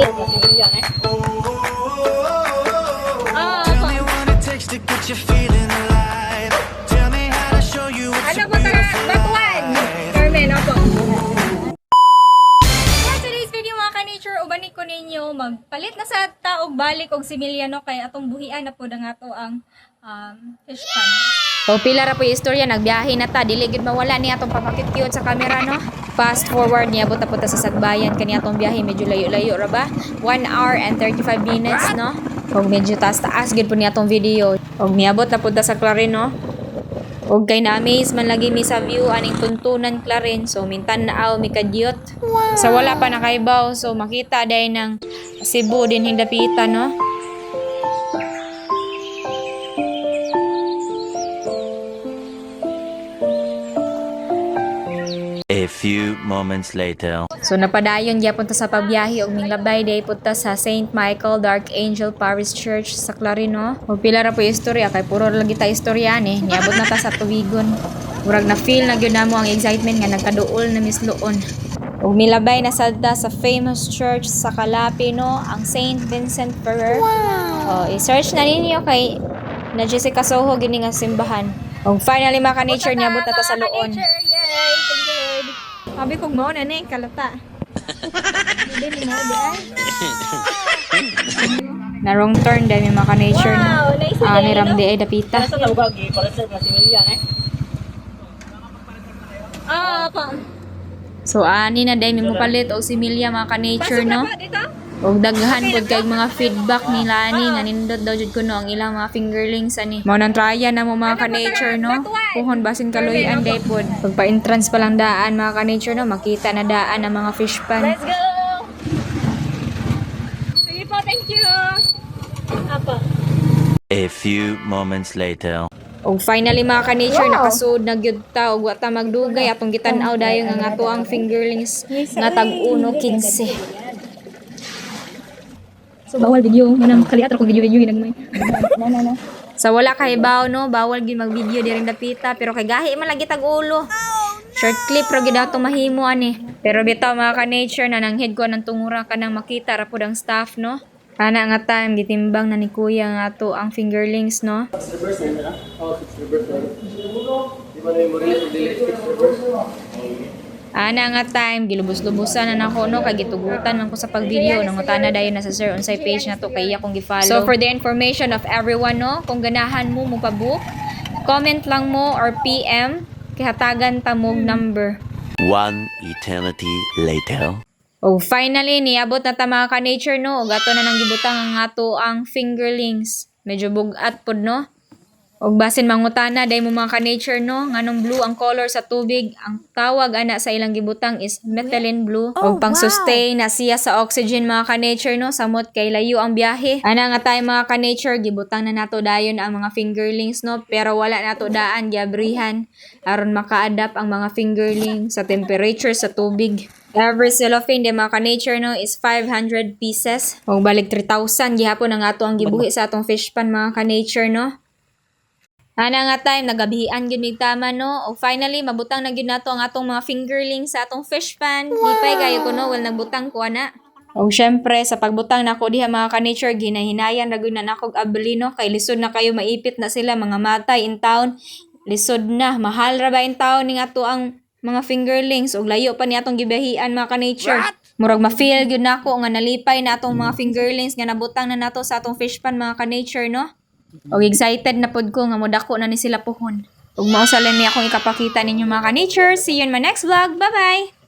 Ano po tara? Batuan! Carmen, ako. For today's video mga ka-nature, ubanik ko ninyo magpalit na sa taog balik og similiano kay atong buhian na po na nga to ang fish pan. So pila ra po yung istorya, nagbiyahe na ta, dili gid mawala ni atong papakit-cute sa camera no. Fast forward niya buta punta sa Sagbayan kani atong biyahe medyo layo-layo ra ba? 1 hour and 35 minutes no. Og medyo taas-taas gid po ni atong video. Og niabot na punta sa Clarin no. Og kay na-amaze man lagi mi sa view aning tuntunan Clarin, so mintan-aw mi kadyot. Sa wala pa nakaibaw, so makita day ng Cebu din hindapitan no. A few moments later. So napadayon gyapon ta sa pagbiyahe og minglabay day punta sa St. Michael Dark Angel Parish Church sa Clarino. Og pila ra po yung istorya kay puro lagi ta istorya ni. Niabot na ta sa tuwigon. Murag na feel na gyud namo ang excitement nga nagkaduol na misluon. Og milabay na sadta sa famous church sa Calapi no, ang St. Vincent Ferrer. Wow. I-search na ninyo kay na Jessica Soho gini nga simbahan. Og finally mga ka-nature niabot na ta sa loon. Sabi kong mo na ni kalata. Hindi mo di ay. Na wrong turn dahil may mga nature na. Ni Ramdi ay dapita. Sa lawag para sa similyan Pa. So ani na dahil may mupalit o similya mga ka-nature no. Og daghan pod kay mga feedback nila ni nga nindot daw jud kuno ang ilang mga fingerlings ani. Mao nang trya na mo mga ka-nature no. Kuhon basin kaluyan day pod. Pag pa-entrance pa lang daan mga ka-nature no, makita na daan ang mga fish pan. Let's go! Sige po, thank you! Apa? A few moments later. Og finally mga ka-nature nakasud na gyud ta og wa ta magdugay atong gitan-aw dayon nga ato ang fingerlings nga tag 1.15. So, bawal video. Manang kaliat ako video hinagmay. No. Sa wala kay baw no, bawal gid mag-video diring dapita pero kay gahi man lagi tag ulo. Short clip ra gid ato mahimo ani. Pero bitaw mga ka-nature na nanghid ko ng tungura kanang makita ra pud ang staff no. Ana nga time gitimbang na ni kuya nga ato ang fingerlings no. Ana nga time gilubos-lubusan na nako no kay gitugutan man ko sa pagvideo nangutana dayon na sa sir unsay page na to kay iya kong gi-follow. So for the information of everyone no, kung ganahan mo pa-book, comment lang mo or PM kay hatagan ta mog number. One eternity later. Oh, finally niabot na ta mga ka-nature no, ug ato na nang gibutang ang ato ang fingerlings. Medyo bugat pod no. Og basin mangutana day mo mga ka-nature no, nganong blue ang color sa tubig, ang tawag ana sa ilang gibutang is methylene blue. Og pang-sustain na siya sa oxygen mga ka-nature no, samot kay layo ang biyahe. Ana nga tayo mga ka-nature gibutang na nato dayon ang mga fingerlings no, pero wala nato daan giabrihan aron maka-adapt ang mga fingerlings sa temperature sa tubig. Every cellophane de mga ka-nature no is 500 pieces. Og balik 3,000 gihapon ang ato ang gibuhi sa atong fish pan mga ka-nature no. Ana nga time nagabihian gyud mig tama no. Og finally mabutang na gyud nato ang atong mga fingerlings sa atong fish pan. Lipay kayo kuno wal nagbutang ko ana. Og syempre sa pagbutang nako diha mga ka-nature ginahinayan ra gyud na nako abelino kay lisod na kayo maipit na sila mga matay in town. Lisod na mahal ra ba in town ning ato ang mga fingerlings og layo pa ni atong gibahian mga ka-nature. Murag ma-feel gyud nako nga nalipay na atong mga fingerlings nga nabutang na nato sa atong fish pan mga ka-nature no. Og excited na pod ko nga modako na ni sila pohon. Ug mao sa lang ni akong ikapakita ninyo mga ka-nature. See you in my next vlog. Bye-bye!